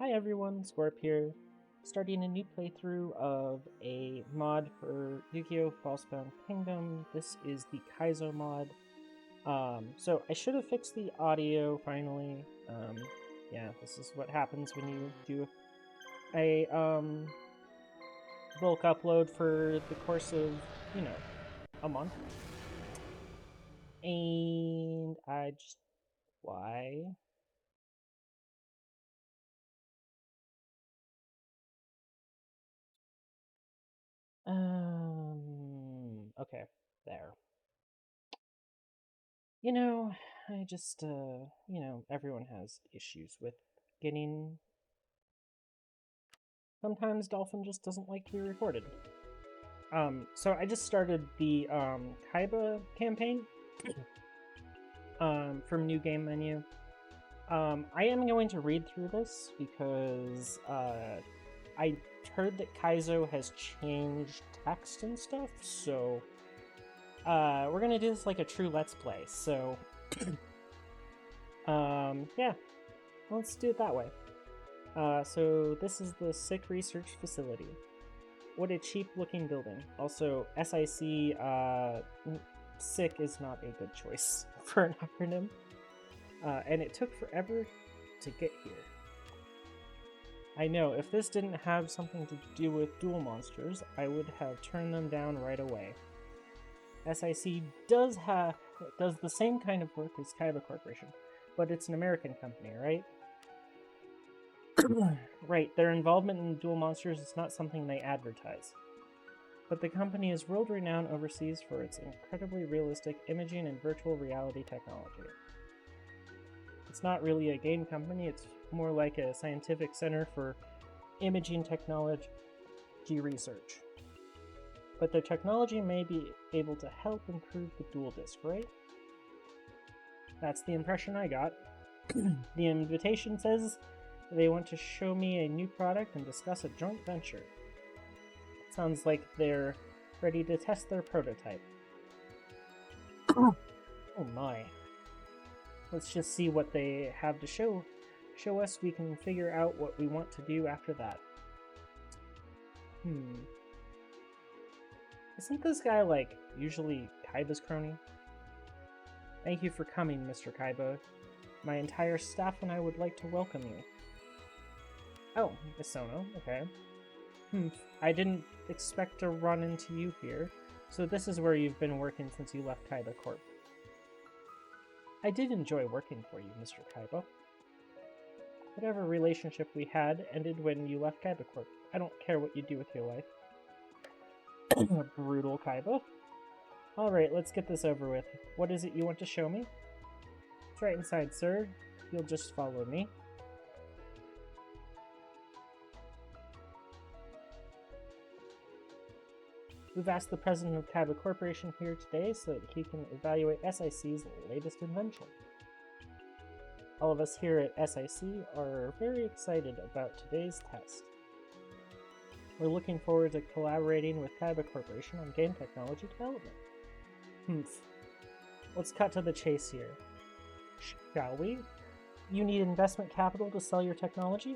Hi everyone, Scorp here, starting a new playthrough of a mod for Yu-Gi-Oh! Falsebound Kingdom. This is the Kaizo mod. So I should have fixed the audio finally. Yeah, this is what happens when you do a bulk upload for the course of, a month. And why? Okay, there. I just, everyone has issues with getting. Sometimes Dolphin just doesn't like to be recorded. So I just started the Kaiba campaign from New Game Menu. I am going to read through this because I heard that Kaizo has changed text and stuff, so we're gonna do this like a true Let's Play. So, yeah, let's do it that way. So this is the SICK Research Facility. What a cheap-looking building. Also, SIC, SICK is not a good choice for an acronym. And it took forever to get here. I know, if this didn't have something to do with duel monsters, I would have turned them down right away. SIC does the same kind of work as Kaiba Corporation, but it's an American company, right? Right, their involvement in duel monsters is not something they advertise. But the company is world-renowned overseas for its incredibly realistic imaging and virtual reality technology. It's not really a game company, it's more like a scientific center for imaging technology research. But their technology may be able to help improve the dual disc, right? That's the impression I got. The invitation says they want to show me a new product and discuss a joint venture. Sounds like they're ready to test their prototype. Oh my. Let's just see what they have to show us. We can figure out what we want to do after that. Isn't this guy, like, usually Kaiba's crony? Thank you for coming, Mr. Kaiba. My entire staff and I would like to welcome you. Oh, Isono, okay. I didn't expect to run into you here, so this is where you've been working since you left Kaiba Corp. I did enjoy working for you, Mr. Kaiba. Whatever relationship we had ended when you left Kaiba Corp. I don't care what you do with your life. Brutal Kaiba. Alright, let's get this over with. What is it you want to show me? It's right inside, sir. You'll just follow me. We've asked the president of Kaiba Corporation here today so that he can evaluate SIC's latest invention. All of us here at SIC are very excited about today's test. We're looking forward to collaborating with Kaiba Corporation on game technology development. Let's cut to the chase here. Shall we? You need investment capital to sell your technology?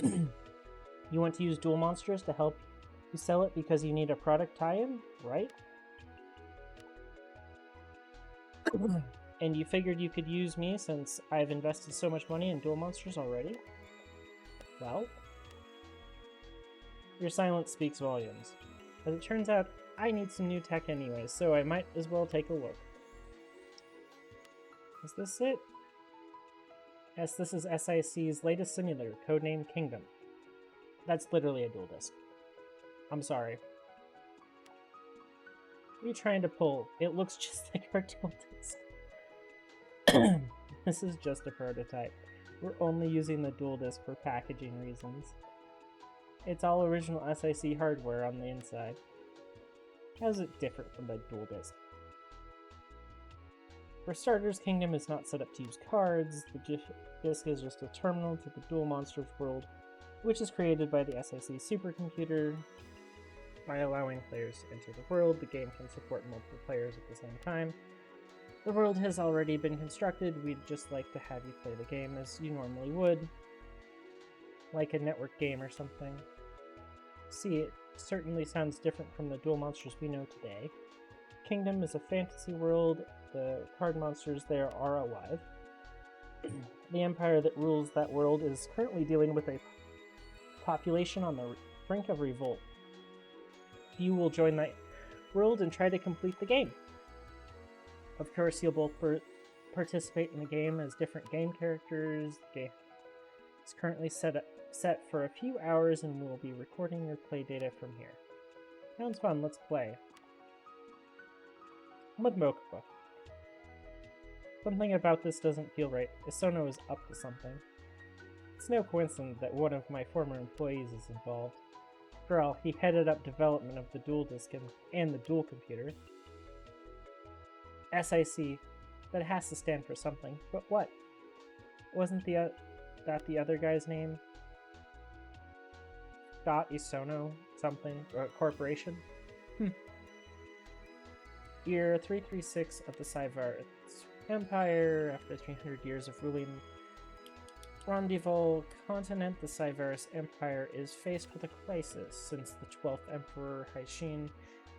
You want to use duel monsters to help you sell it because you need a product tie-in, right? And you figured you could use me since I've invested so much money in duel monsters already? Well, your silence speaks volumes. As it turns out, I need some new tech anyways, so I might as well take a look. Is this it? Yes, this is SIC's latest simulator, codenamed Kingdom. That's literally a dual disc. I'm sorry. What are you trying to pull? It looks just like our dual disc. This is just a prototype. We're only using the dual disc for packaging reasons. It's all original SIC hardware on the inside. How is it different from the dual disc? For starters, Kingdom is not set up to use cards. The disc is just a terminal to the Duel Monsters world, which is created by the SIC supercomputer. By allowing players to enter the world, the game can support multiple players at the same time. The world has already been constructed. We'd just like to have you play the game as you normally would. like a network game or something. See, it certainly sounds different from the duel monsters we know today. Kingdom is a fantasy world. The card monsters there are alive. The empire that rules that world is currently dealing with a population on the brink of revolt. You will join that world and try to complete the game. Of course, you'll both participate in the game as different game characters. The game is currently set for a few hours, and we'll be recording your play data from here. Sounds fun, let's play. I'm with Mokuba. Something about this doesn't feel right. Isono is up to something. It's no coincidence that one of my former employees is involved. After all, he headed up development of the dual disk and the dual computer. SIC. That has to stand for something. But what? Wasn't that the other guy's name? Dot Isono something? Or corporation? Year 336 of the Cyvarts Empire. After 300 years of ruling Rendezvous continent, the Cyvarus Empire is faced with a crisis. Since the 12th Emperor Haishin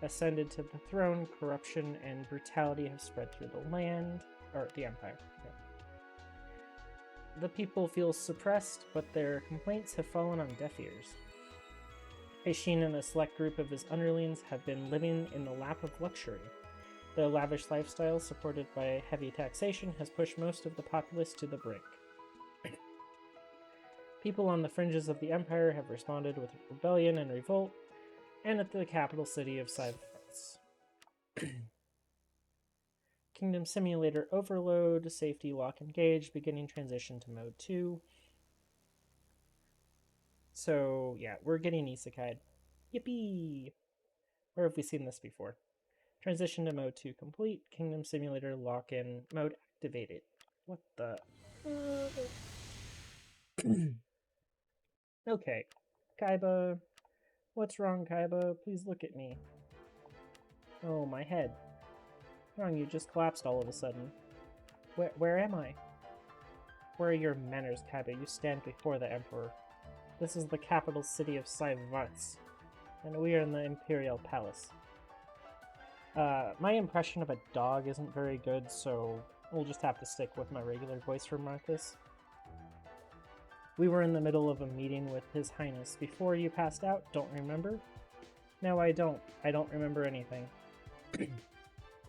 ascended to the throne, corruption and brutality have spread through the land, or the Empire. Okay. The people feel suppressed, but their complaints have fallen on deaf ears. Haishin and a select group of his underlings have been living in the lap of luxury. Their lavish lifestyle, supported by heavy taxation, has pushed most of the populace to the brink. People on the fringes of the Empire have responded with rebellion and revolt, and at the capital city of Cyvarts. Kingdom Simulator Overload, Safety Lock Engaged, beginning transition to Mode 2. So, yeah, we're getting isekai'd. Yippee! Where have we seen this before? Transition to Mode 2 complete. Kingdom Simulator Lock-in Mode activated. What the... Okay. Kaiba. What's wrong, Kaiba? Please look at me. Oh, my head. Wrong, you just collapsed all of a sudden. Where am I? Where are your manners, Kaiba? You stand before the Emperor. This is the capital city of Cyvarts, and we are in the Imperial Palace. My impression of a dog isn't very good, so we'll just have to stick with my regular voice for Marcus. We were in the middle of a meeting with His Highness. Before you passed out, don't remember? No, I don't. I don't remember anything.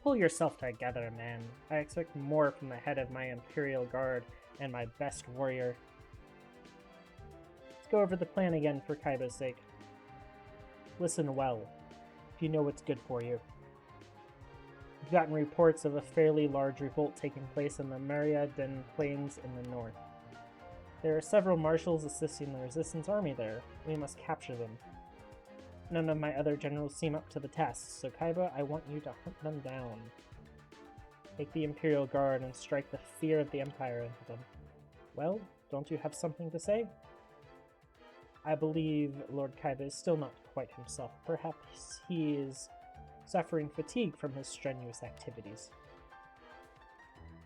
Pull yourself together, man. I expect more from the head of my Imperial Guard and my best warrior. Let's go over the plan again for Kaiba's sake. Listen well, if you know what's good for you. We've gotten reports of a fairly large revolt taking place in the Mariaden Plains in the north. There are several marshals assisting the resistance army there. We must capture them. None of my other generals seem up to the task, so Kaiba, I want you to hunt them down. Take the Imperial Guard and strike the fear of the Empire into them. Well, don't you have something to say? I believe Lord Kaiba is still not quite himself. Perhaps he is suffering fatigue from his strenuous activities.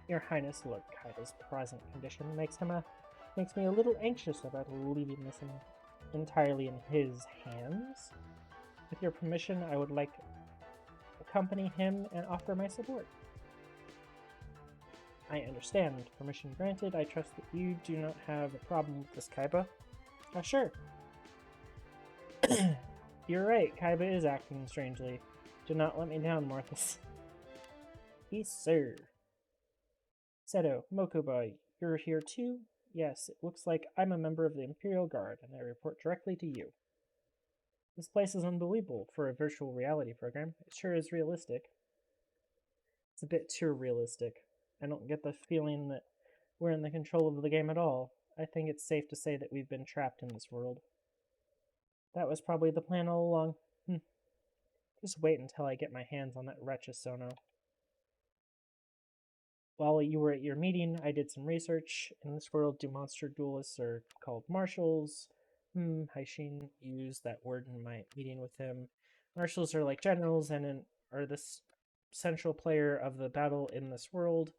Your Highness, Lord Kaiba's present condition makes me a little anxious about leaving this entirely in his hands. With your permission, I would like to accompany him and offer my support. I understand. Permission granted. I trust that you do not have a problem with this, Kaiba. Sure. You're right, Kaiba is acting strangely. Do not let me down, Marcus. Yes, sir. Seto, Mokuba, you're here too? Yes, it looks like I'm a member of the Imperial Guard, and I report directly to you. This place is unbelievable for a virtual reality program. It sure is realistic. It's a bit too realistic. I don't get the feeling that we're in the control of the game at all. I think it's safe to say that we've been trapped in this world. That was probably the plan all along. Just wait until I get my hands on that wretch Isono. While you were at your meeting, I did some research. In this world, monster duelists are called marshals. Haishin used that word in my meeting with him. Marshals are like generals and are the central player of the battle in this world.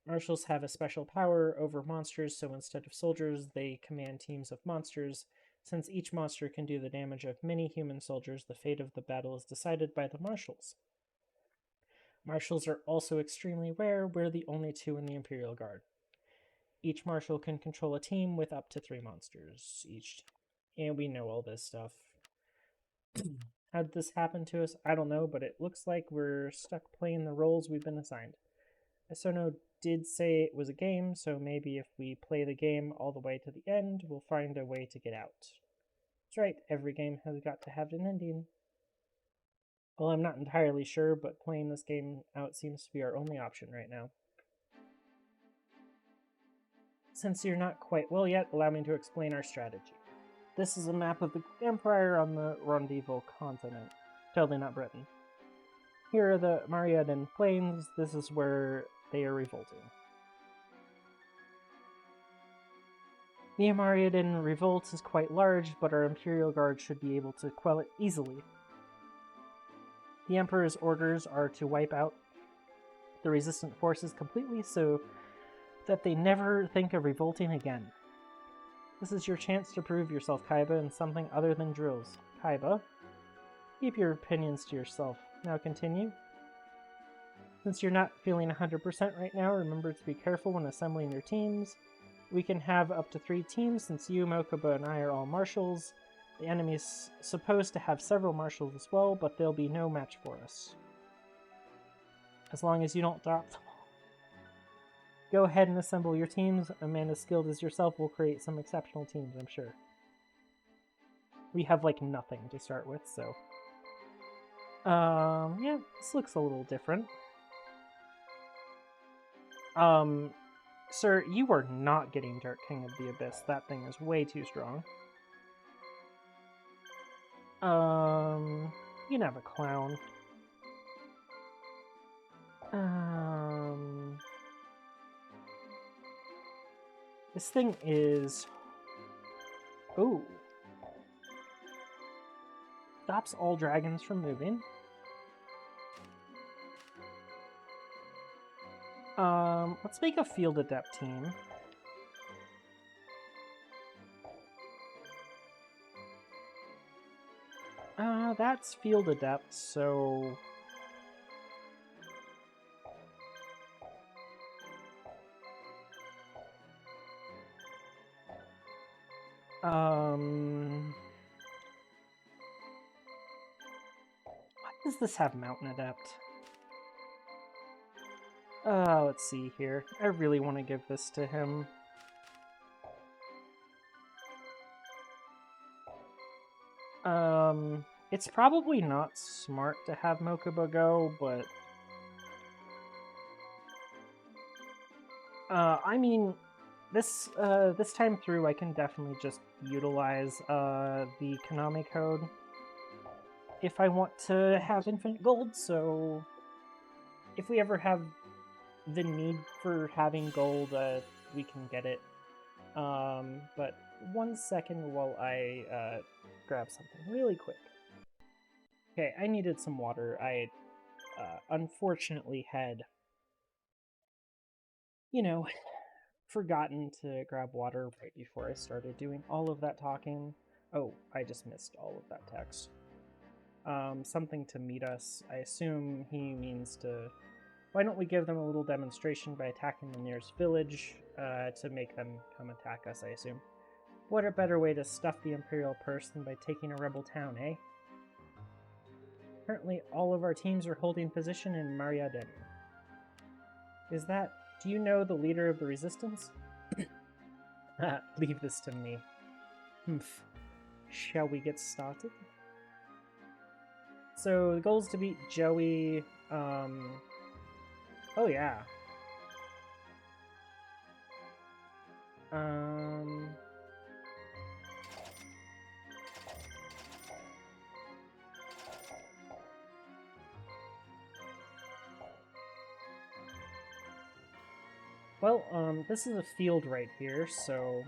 Marshals have a special power over monsters, so instead of soldiers, they command teams of monsters. Since each monster can do the damage of many human soldiers, the fate of the battle is decided by the marshals. Marshals are also extremely rare. We're the only two in the Imperial Guard. Each marshal can control a team with up to 3 monsters each. And we know all this stuff. How did this happen to us? I don't know, but it looks like we're stuck playing the roles we've been assigned. Isono did say it was a game, so maybe if we play the game all the way to the end, we'll find a way to get out. That's right, every game has got to have an ending. Well, I'm not entirely sure, but playing this game out seems to be our only option right now. Since you're not quite well yet, allow me to explain our strategy. This is a map of the Empire on the Rendezvous continent. Totally not Britain. Here are the Mariadan Plains. This is where they are revolting. The Mariadan revolt is quite large, but our Imperial Guard should be able to quell it easily. The Emperor's orders are to wipe out the resistant forces completely so that they never think of revolting again. This is your chance to prove yourself, Kaiba, in something other than drills. Kaiba, keep your opinions to yourself. Now continue. Since you're not feeling 100% right now, remember to be careful when assembling your teams. We can have up to 3 teams since you, Mokuba, and I are all marshals. The enemy's supposed to have several marshals as well, but they'll be no match for us. As long as you don't drop them. Go ahead and assemble your teams. A man as skilled as yourself will create some exceptional teams, I'm sure. We have, like, nothing to start with, so... yeah, this looks a little different. Sir, you are not getting Dark King of the Abyss. That thing is way too strong. You can have a clown. This thing is... Ooh. Stops all dragons from moving. Let's make a Field Adept team. That's Field Adept, so... Why does this have Mountain Adept? Let's see here. I really want to give this to him. It's probably not smart to have Mokuba go, but... I mean, this time through I can definitely just utilize, the Konami code if I want to have infinite gold, so... If we ever have the need for having gold, we can get it. But 1 second while I, grab something really quick. Okay, I needed some water. I, unfortunately had, you know, forgotten to grab water right before I started doing all of that talking. Oh, I just missed all of that text. Something to meet us. I assume he means to... Why don't we give them a little demonstration by attacking the nearest village, to make them come attack us, I assume. What a better way to stuff the Imperial purse than by taking a rebel town, eh? Currently, all of our teams are holding position in Mariaden. Is that... Do you know the leader of the resistance? Leave this to me. Humph. Shall we get started? So, the goal is to beat Joey, Oh, yeah. Well, this is a field right here, so...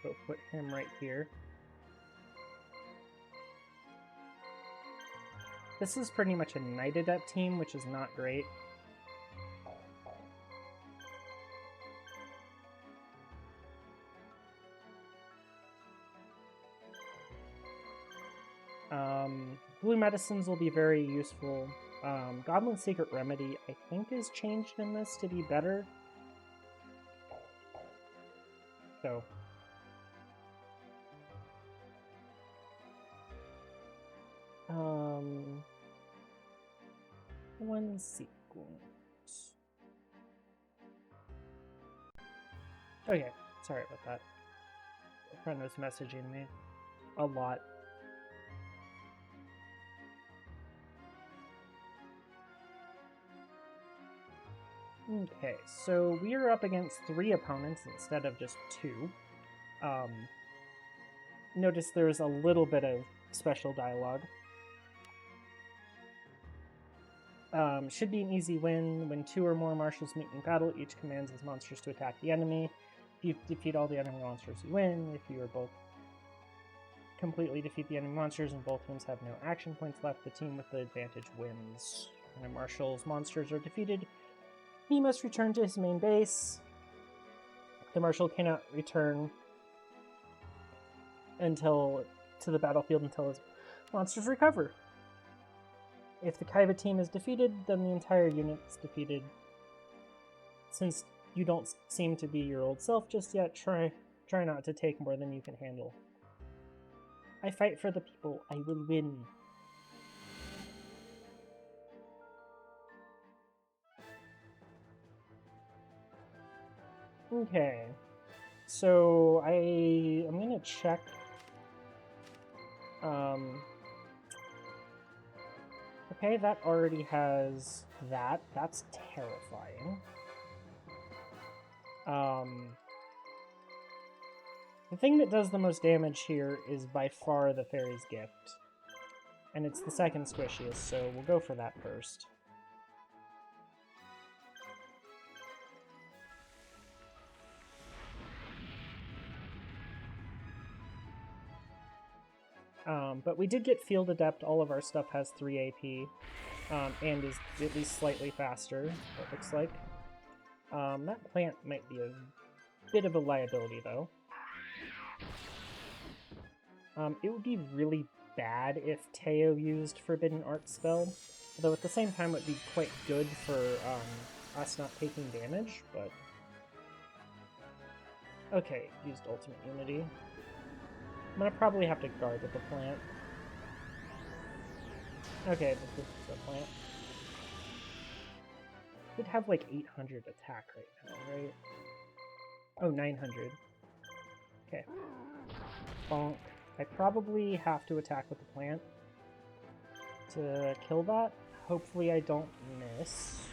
We'll put him right here. This is pretty much a Knight Adept team, which is not great. Blue medicines will be very useful. Goblin Secret Remedy, I think, is changed in this to be better. So. One sequence. Okay, sorry about that. A friend was messaging me a lot. Okay, so we are up against 3 opponents instead of just 2. Notice there's a little bit of special dialogue. Should be an easy win. When 2 or more marshals meet in battle, each commands his monsters to attack the enemy. If you defeat all the enemy monsters, you win. If you are both completely defeat the enemy monsters and both teams have no action points left, the team with the advantage wins. When a marshal's monsters are defeated, he must return to his main base. The marshal cannot return to the battlefield until his monsters recover. If the Kaizo team is defeated, then the entire unit is defeated. Since you don't seem to be your old self just yet, try not to take more than you can handle. I fight for the people. I will win. Okay. So I'm gonna check. Okay, that already has that. That's terrifying. The thing that does the most damage here is by far the Fairy's Gift. And it's the second squishiest, so we'll go for that first. But we did get Field Adept. All of our stuff has 3 AP, and is at least slightly faster, it looks like. That plant might be a bit of a liability, though. It would be really bad if Teo used Forbidden Art spell, although at the same time it would be quite good for us not taking damage, but... Okay, used Ultimate Unity. I'm gonna probably have to guard with the plant. Okay, but this is the plant. It would have like 800 attack right now, right? Oh, 900. Okay. Bonk. I probably have to attack with the plant to kill that. Hopefully I don't miss.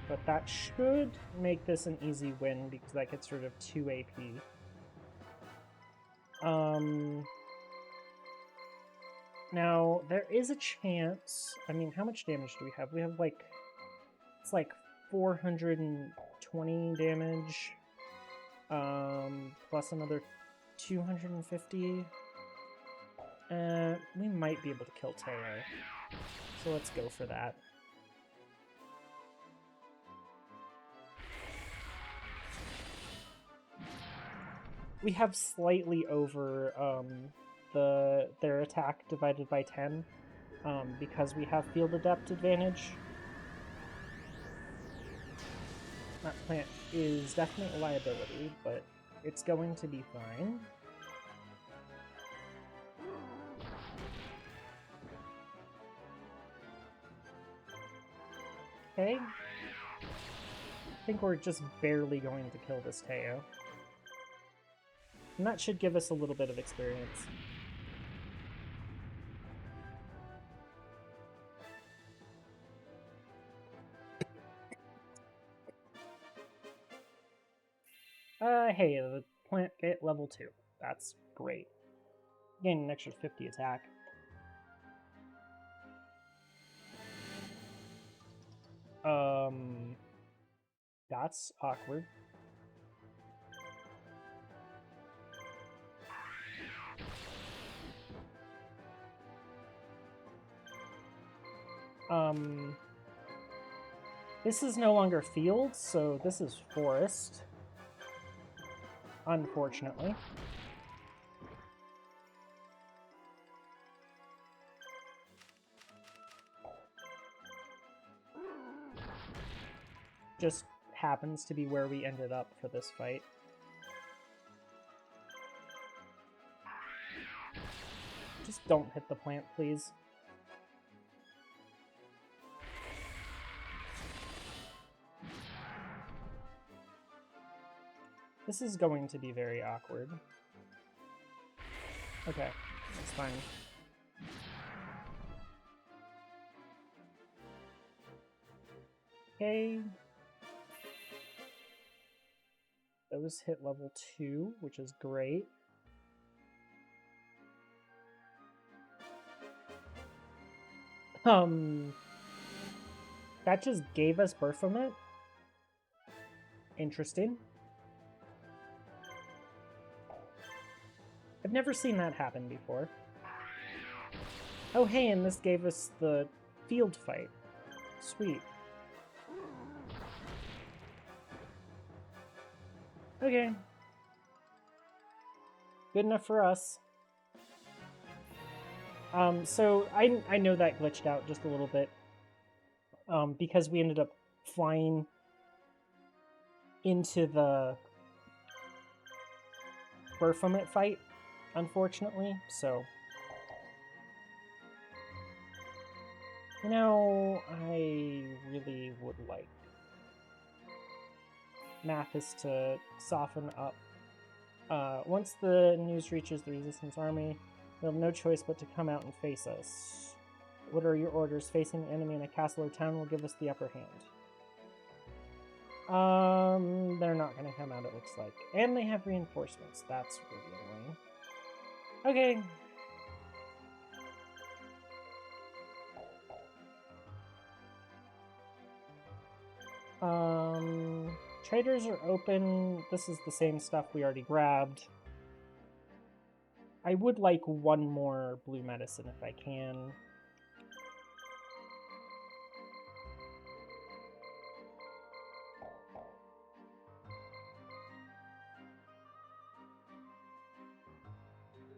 But that should make this an easy win because that gets rid of 2 AP. Now, there is a chance... I mean, how much damage do we have? We have, like... It's like 420 damage. Plus another 250. We might be able to kill Teo. So let's go for that. We have slightly over their attack divided by 10 because we have Field Adept advantage. That plant is definitely a liability, but it's going to be fine. Okay. I think we're just barely going to kill this Teo. And that should give us a little bit of experience. Hey, the plant get level 2. That's great. Gain an extra 50 attack. That's awkward. This is no longer field, so this is forest. Unfortunately. just happens to be where we ended up for this fight. Just don't hit the plant, please. This is going to be very awkward. Okay, that's fine. Okay. Those hit level 2, which is great. That just gave us Baphomet. Interesting. I've never seen that happen before. Oh hey, and this gave us the field fight. Sweet. Okay. Good enough for us. So I know that glitched out just a little bit. Because we ended up flying into the Baphomet fight, unfortunately, so... You know, I really would like Mathis to soften up. Once the news reaches the Resistance Army, they'll have no choice but to come out and face us. What are your orders? Facing the enemy in a castle or town will give us the upper hand. They're not gonna come out, it looks like. And they have reinforcements. That's really annoying. Okay. Traders are open. This is the same stuff we already grabbed. I would like one more blue medicine if I can.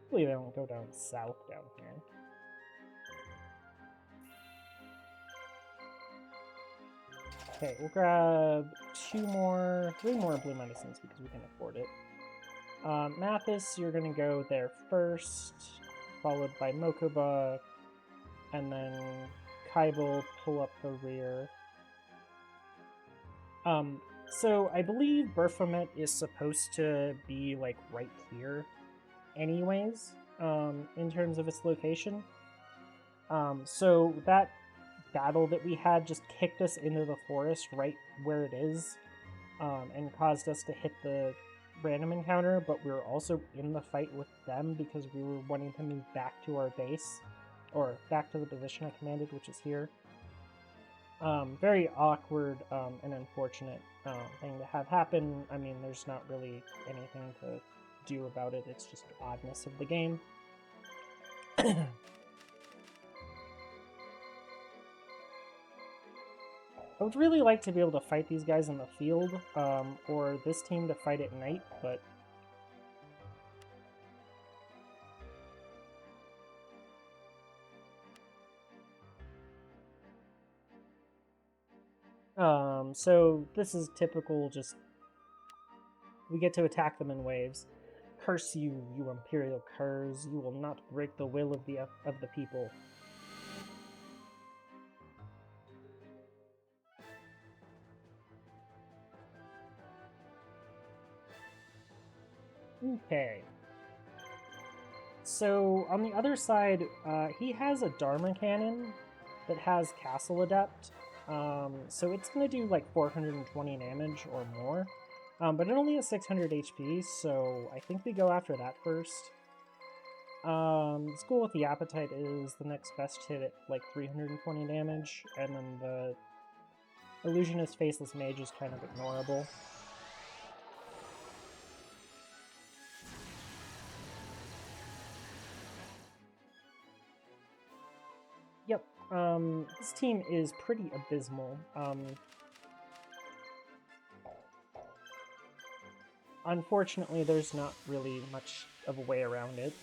Hopefully they don't go down south down here. Okay, we'll grab three more blue medicines because we can afford it. Mathis, you're gonna go there first, followed by Mokuba, and then Kaizo pull up the rear. So I believe Baphomet is supposed to be like right here anyways, in terms of its location. So that battle that we had just kicked us into the forest right where it is, and caused us to hit the random encounter, but we were also in the fight with them because we were wanting to move back to our base, or back to the position I commanded, which is here. Very awkward and unfortunate thing to have happen. I mean, there's not really anything to do about it, it's just oddness of the game. I would really like to be able to fight these guys in the field, or this team to fight at night, but... So this is typical, just... We get to attack them in waves. Curse you, you Imperial curs, you will not break the will of the people. Okay. So, on the other side, he has a Dharma Cannon that has Castle Adept. So it's going to do like 420 damage or more. But it only has 600 HP, so I think we go after that first. School with the Appetite is the next best hit at like 320 damage, and then the Illusionist Faceless Mage is kind of ignorable. Yep, this team is pretty abysmal. Unfortunately, there's not really much of a way around it.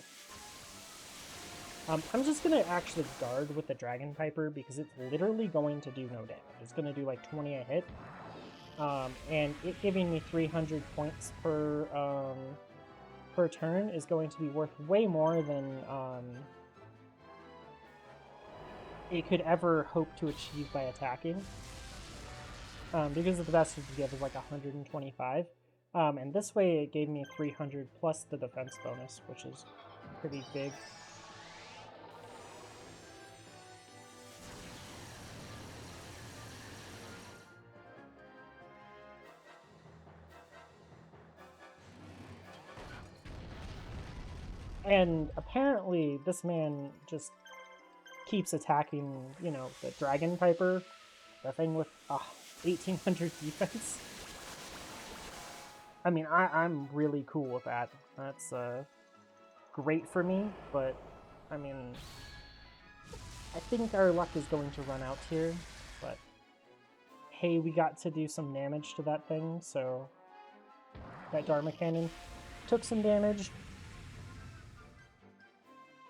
I'm just going to actually guard with the Dragon Piper because it's literally going to do no damage. It's going to do like 20 a hit. and it giving me 300 points per turn is going to be worth way more than it could ever hope to achieve by attacking. Because of the best of the give is like 125. And this way it gave me 300 plus the defense bonus, which is pretty big. And apparently this man just keeps attacking, you know, the Dragon Piper, the thing with 1800 defense. I mean, I'm really cool with that. That's great for me, but I mean, I think our luck is going to run out here, but hey, we got to do some damage to that thing, so that Dharma Cannon took some damage.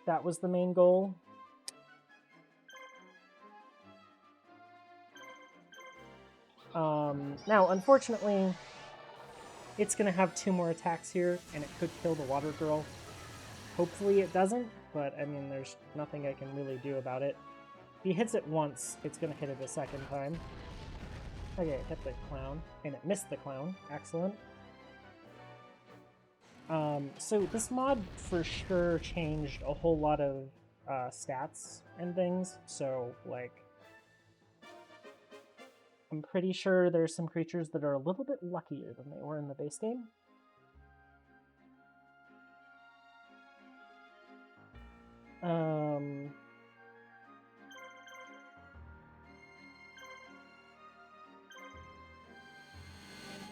That was the main goal. Now, unfortunately, it's going to have 2 more attacks here, and it could kill the Water Girl. Hopefully it doesn't, but I mean, there's nothing I can really do about it. If he hits it once, it's going to hit it a second time. Okay, it hit the clown, and it missed the clown. Excellent. So this mod for sure changed a whole lot of stats and things, so like I'm pretty sure there's some creatures that are a little bit luckier than they were in the base game.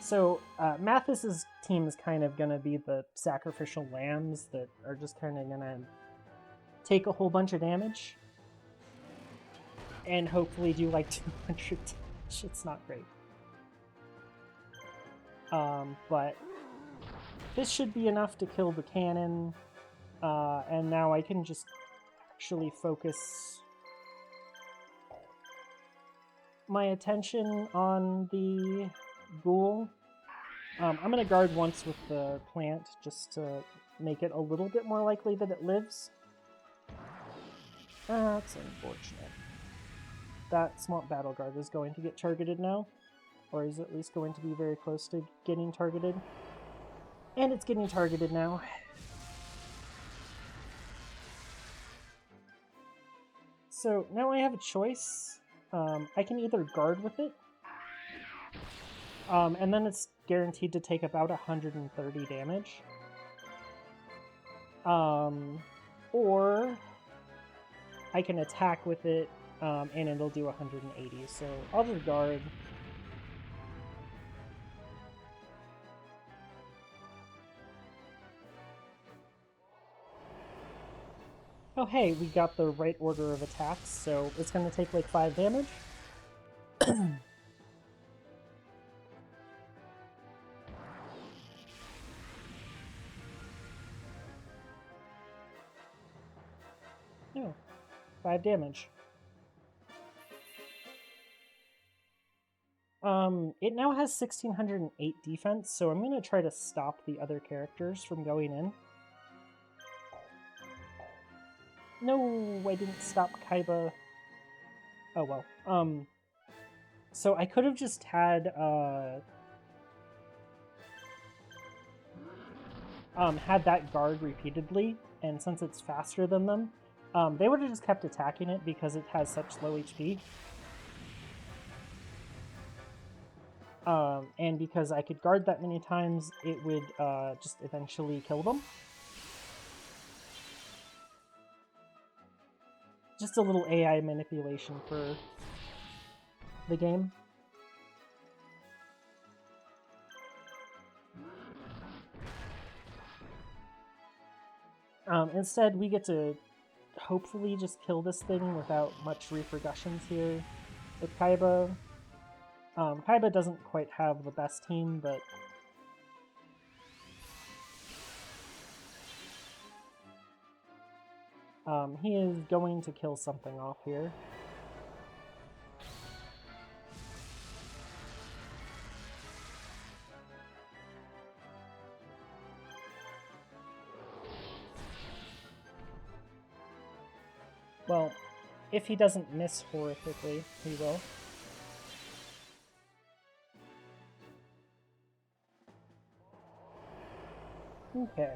So Mathis's team is kind of going to be the sacrificial lambs that are just kind of going to take a whole bunch of damage and hopefully do like 200 damage. It's not great. But this should be enough to kill the cannon, and now I can just actually focus my attention on the ghoul. I'm going to guard once with the plant just to make it a little bit more likely that it lives. That's unfortunate. That Swamp Battle Guard is going to get targeted now, or is at least going to be very close to getting targeted. And it's getting targeted now. So now I have a choice. I can either guard with it, and then it's guaranteed to take about 130 damage. Or I can attack with it, and it'll do 180. So I'll just guard. Oh hey, we got the right order of attacks, so it's going to take like 5 damage. No, 5 damage. It now has 1608 defense, so I'm going to try to stop the other characters from going in. No, I didn't stop Kaiba. Oh well. So I could have just had, had that guard repeatedly, and since it's faster than them, they would have just kept attacking it because it has such low HP. And because I could guard that many times, it would just eventually kill them. Just a little AI manipulation for the game. Instead, we get to hopefully just kill this thing without much repercussions here with Kaiba. Kaiba doesn't quite have the best team, but he is going to kill something off here. Well, if he doesn't miss horrifically, he will. Okay.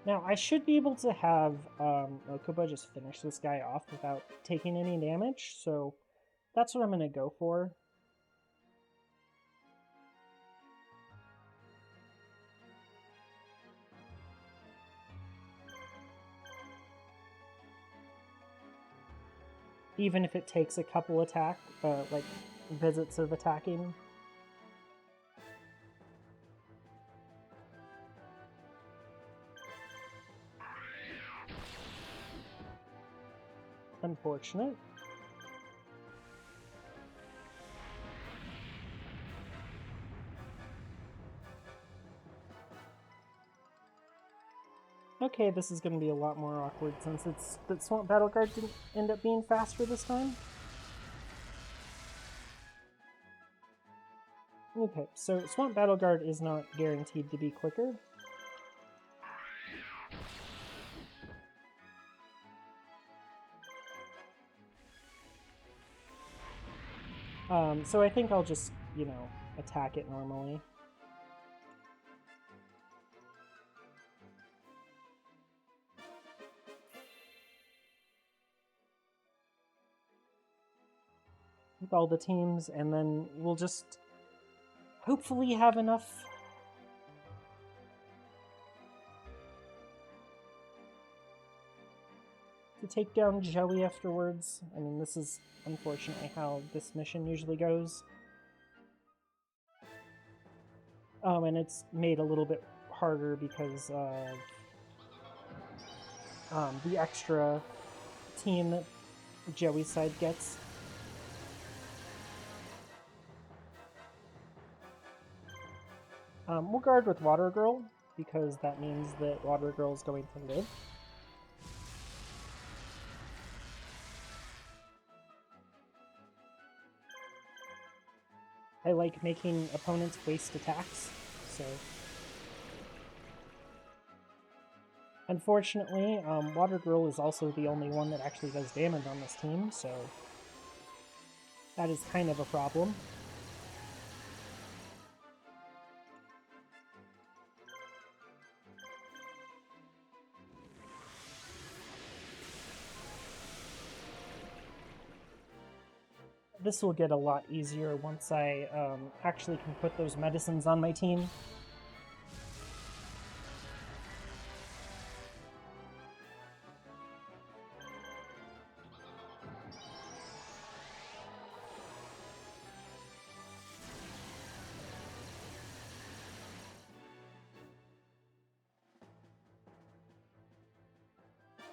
Now, I should be able to have Okuba just finish this guy off without taking any damage, so that's what I'm going to go for. Even if it takes a couple visits of attacking. Unfortunate. Okay, this is going to be a lot more awkward since that Swamp Battle Guard didn't end up being faster this time. Okay, so Swamp Battle Guard is not guaranteed to be quicker. So I think I'll just, attack it normally. With all the teams, and then we'll just hopefully have enough to take down Joey afterwards. I mean, this is unfortunately how this mission usually goes. And it's made a little bit harder because of the extra team that Joey's side gets. We'll guard with Water Girl, because that means that Water Girl is going to live. I like making opponents waste attacks, so... Unfortunately, Water Girl is also the only one that actually does damage on this team, so... that is kind of a problem. This will get a lot easier once I actually can put those medicines on my team.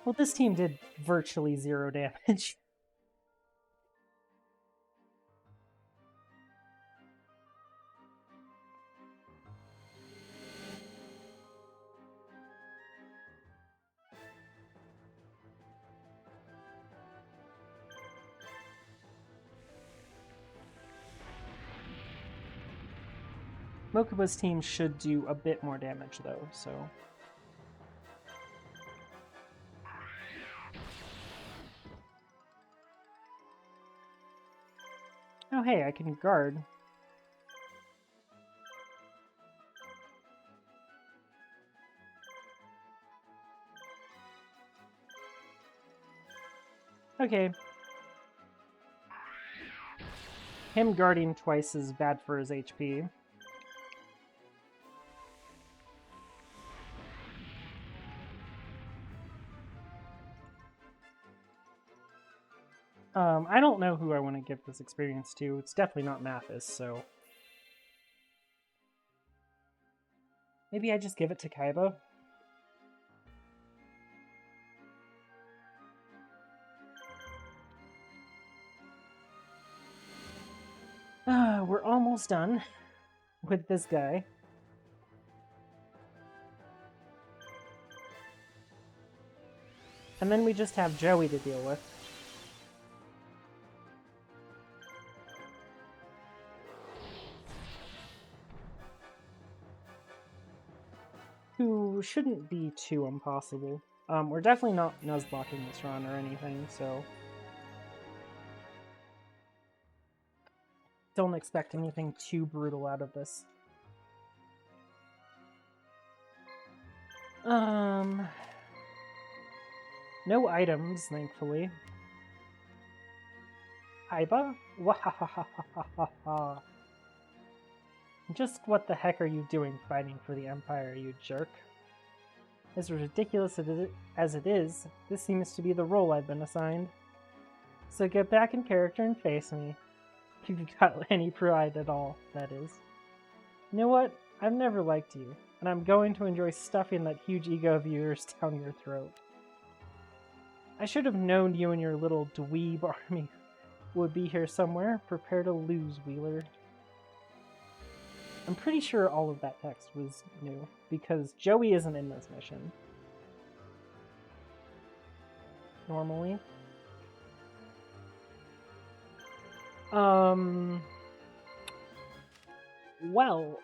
Well, this team did virtually 0 damage. Mokuba's team should do a bit more damage, though, so... Oh, hey, I can guard. Okay. Him guarding twice is bad for his HP. I don't know who I want to give this experience to. It's definitely not Mathis, so... maybe I just give it to Kaiba? We're almost done with this guy. And then we just have Joey to deal with. who shouldn't be too impossible. We're definitely not nuzlocking this run or anything, so don't expect anything too brutal out of this. No items, thankfully. Aiba? Wahahahahaha. Just what the heck are you doing fighting for the Empire, you jerk? As ridiculous as it is, this seems to be the role I've been assigned. So get back in character and face me. If you've got any pride at all, that is. You know what? I've never liked you, and I'm going to enjoy stuffing that huge ego of yours down your throat. I should have known you and your little dweeb army would be here somewhere. Prepare to lose, Wheeler. I'm pretty sure all of that text was new, because Joey isn't in this mission. Normally. Well,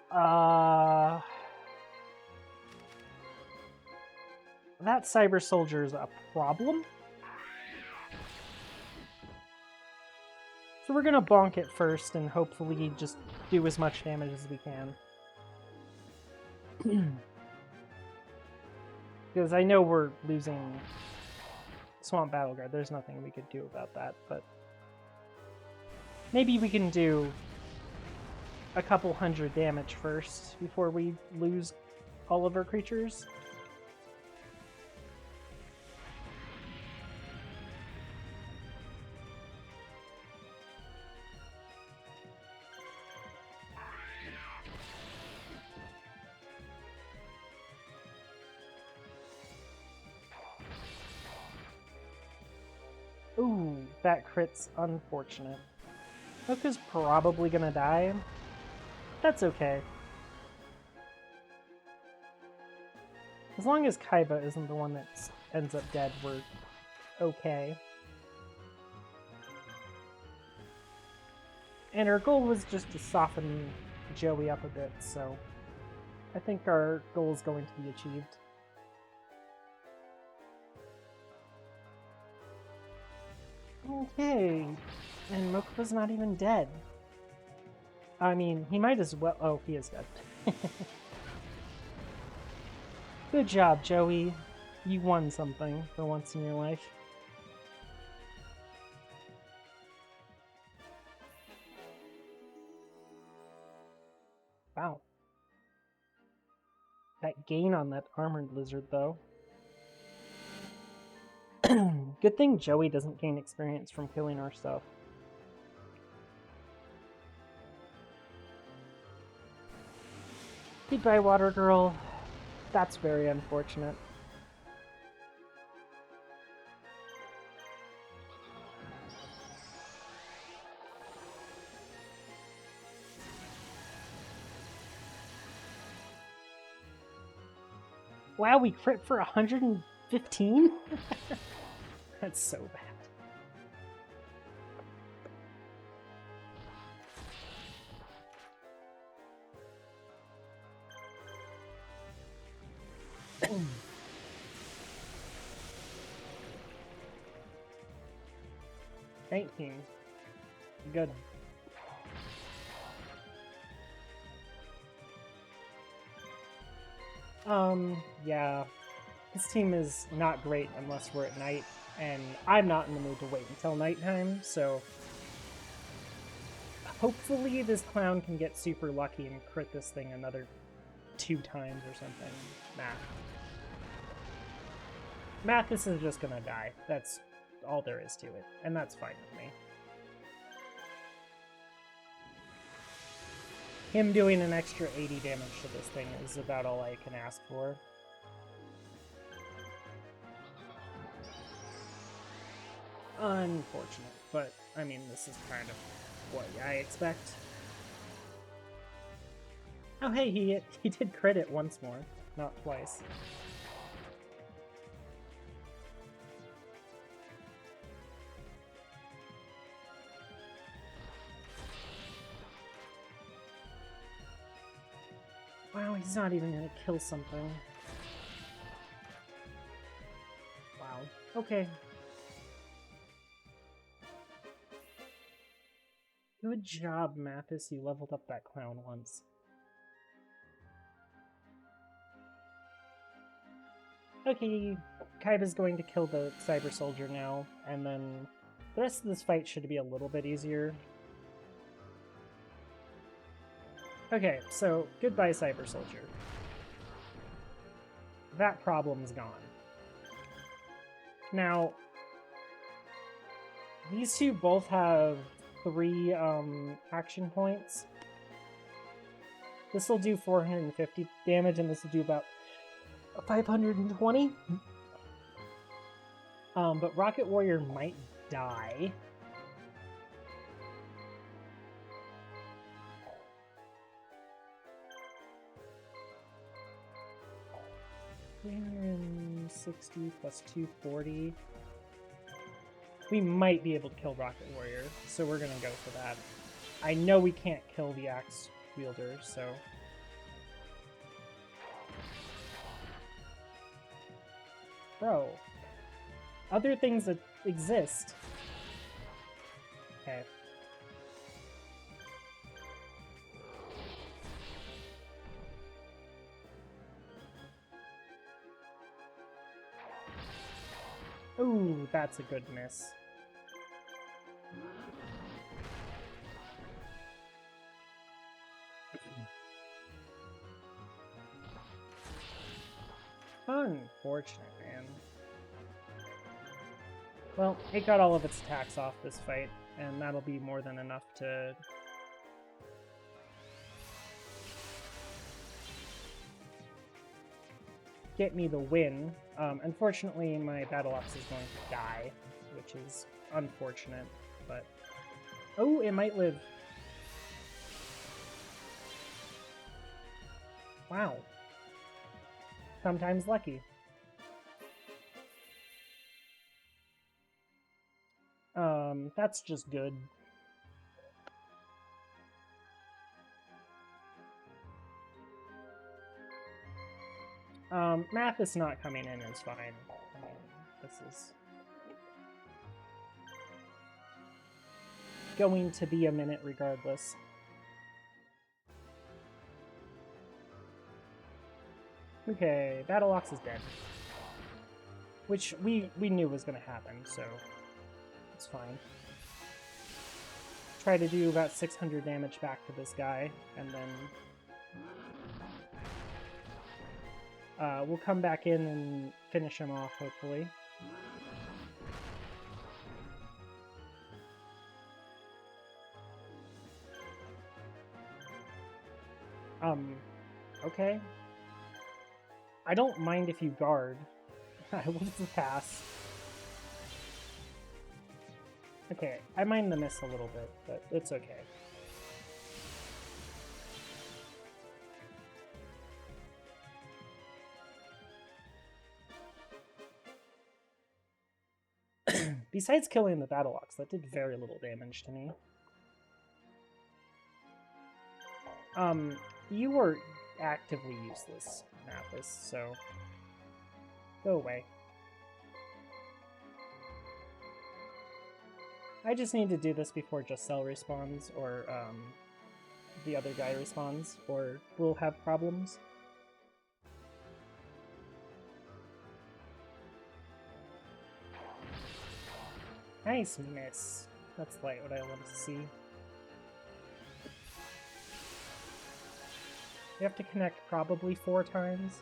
that cyber soldier is a problem. So we're gonna bonk it first and hopefully just do as much damage as we can. Because I know we're losing Swamp Battleguard. There's nothing we could do about that, but maybe we can do a couple hundred damage first before we lose all of our creatures. Ooh, that crit's unfortunate. Hook is probably gonna die. That's okay. As long as Kaiba isn't the one that ends up dead, we're okay. And our goal was just to soften Joey up a bit, so I think our goal is going to be achieved. Okay, and Mokuba's not even dead. I mean, he might as well... Oh, he is dead. Good job, Joey. You won something for once in your life. Wow. That gain on that armored lizard, though. Good thing Joey doesn't gain experience from killing our stuff. Goodbye, Water Girl. That's very unfortunate. Wow, we crit for 115? That's so bad. $19. Good. Yeah. This team is not great unless we're at night, and I'm not in the mood to wait until nighttime, so hopefully this clown can get super lucky and crit this thing another 2 times or something. Mathis is just gonna die. That's all there is to it, and that's fine with me. Him doing an extra 80 damage to this thing is about all I can ask for. Unfortunate, but I mean, this is kind of what I expect. Oh hey, he did crit it once more, not twice. Wow, he's not even gonna kill something. Okay. Good job, Mathis. You leveled up that clown once. Okay, Kaiba's going to kill the Cyber Soldier now, and then the rest of this fight should be a little bit easier. Okay, so goodbye, Cyber Soldier. That problem's gone. Now, these two both have 3 action points. This will do 450 damage, and this will do about 520. But Rocket Warrior might die. $360 plus 240. We might be able to kill Rocket Warrior, so we're gonna go for that. I know we can't kill the Axe Wielder, so... Bro. Other things that exist. Okay. Ooh, that's a good miss. Unfortunate, man. Well, it got all of its attacks off this fight, and that'll be more than enough to... get me the win. Unfortunately, my Battle Ox is going to die, which is unfortunate, but... Oh, it might live. Wow. Sometimes lucky. That's just good. Math is not coming in is fine. I mean, this is going to be a minute regardless. Okay, Battle Ox is dead. Which we knew was going to happen, so it's fine. Try to do about 600 damage back to this guy, and then we'll come back in and finish him off, hopefully. Okay. I don't mind if you guard. I will just pass. Okay, I mind the miss a little bit, but it's okay. Besides killing the Battle Ox, that did very little damage to me. You were actively useless, Mathis, so go away. I just need to do this before Just Cell respawns, or the other guy respawns, or we'll have problems. Nice miss. That's like what I want to see. You have to connect probably 4 times.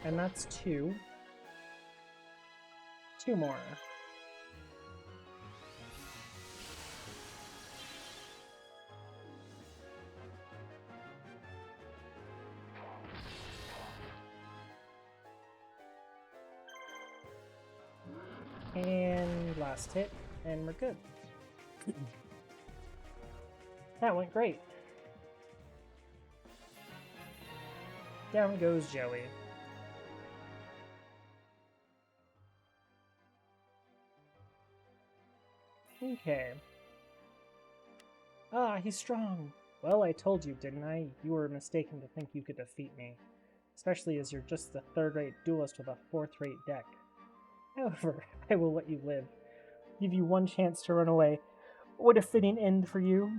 And that's 2. 2 more. And last hit, and we're good. That went great. Down goes Joey. Okay. Ah, he's strong. Well, I told you, didn't I? You were mistaken to think you could defeat me. especially as you're just the third-rate duelist with a fourth-rate deck. However, I will let you live. Give you one chance to run away. What a fitting end for you.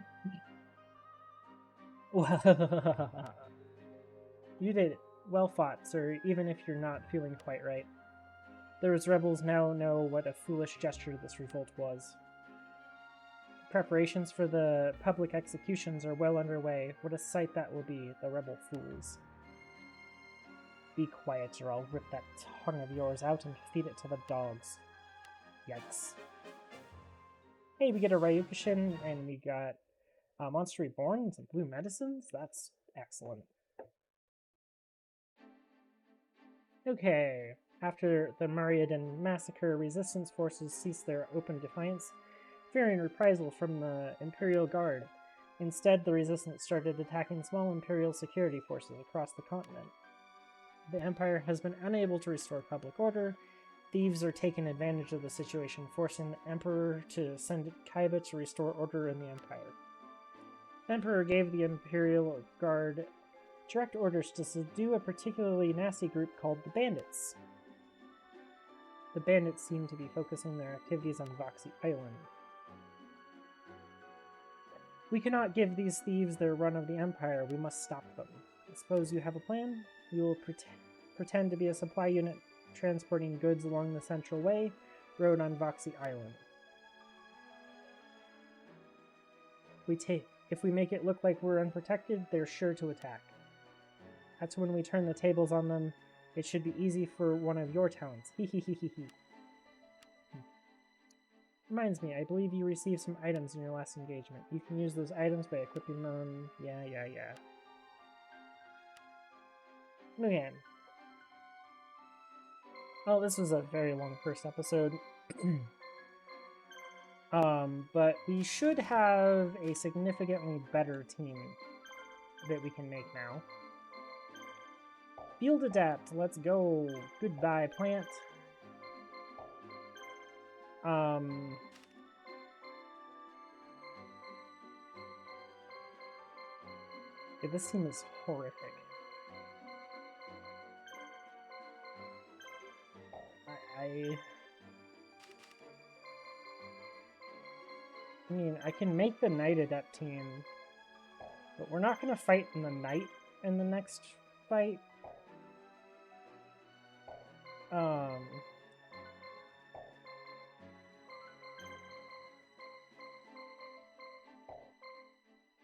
You did it. Well fought, sir, even if you're not feeling quite right. Those rebels now know what a foolish gesture this revolt was. Preparations for the public executions are well underway. What a sight that will be, the rebel fools. Be quiet, or I'll rip that tongue of yours out and feed it to the dogs. Yikes. Hey, we get a Ryukushin, and we got Monster Reborn and some blue medicines. That's excellent. Okay. After the Mariadan massacre, resistance forces ceased their open defiance, fearing reprisal from the Imperial Guard. Instead, the resistance started attacking small Imperial security forces across the continent. The Empire has been unable to restore public order. Thieves are taking advantage of the situation, forcing the Emperor to send Kaiba to restore order in the Empire. The Emperor gave the Imperial Guard direct orders to subdue a particularly nasty group called the Bandits. The Bandits seem to be focusing their activities on Voxy Island. We cannot give these thieves their run of the Empire. We must stop them. I suppose you have a plan? We will pretend to be a supply unit transporting goods along the Central Way road on Voxy Island. If we make it look like we're unprotected, they're sure to attack. That's when we turn the tables on them. It should be easy for one of your talents. Reminds me, I believe you received some items in your last engagement. You can use those items by equipping them. Yeah. Okay. Well, this was a very long first episode. But we should have a significantly better team that we can make now. Field adapt, let's go. Goodbye, plant. Yeah, this team is horrific. I mean, I can make the Night Adept team, but we're not going to fight in the night in the next fight.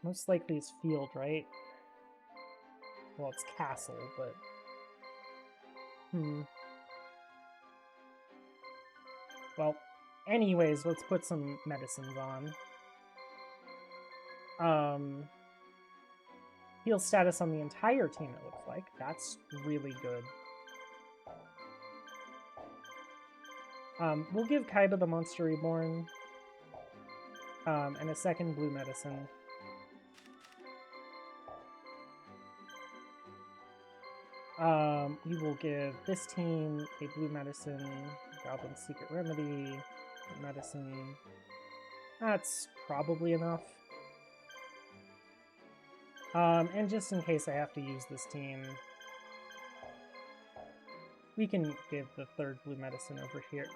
Most likely it's field, right? Well, it's castle, but... Well, anyways, let's put some medicines on. Heal status on the entire team, it looks like. That's really good. We'll give Kaiba the Monster Reborn, and a second blue medicine. We will give this team a blue medicine, Goblin's Secret Remedy, medicine. That's probably enough. And just in case I have to use this team, we can give the third blue medicine over here.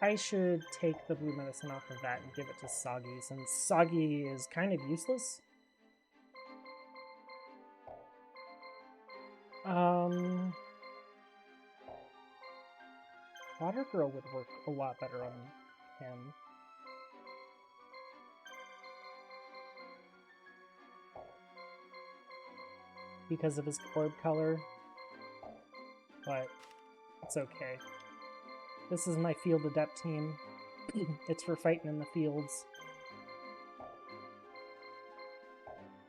I should take the blue medicine off of that and give it to Soggy, since Soggy is kind of useless. Water Girl would work a lot better on him. Because of his orb color. But it's okay. This is my Field Adept team. It's for fighting in the fields.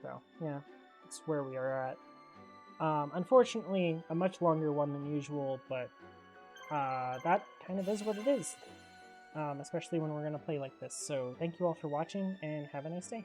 So, yeah, that's where we are at. Unfortunately, a much longer one than usual, but that kind of is what it is. Especially when we're going to play like this. So, thank you all for watching, and have a nice day.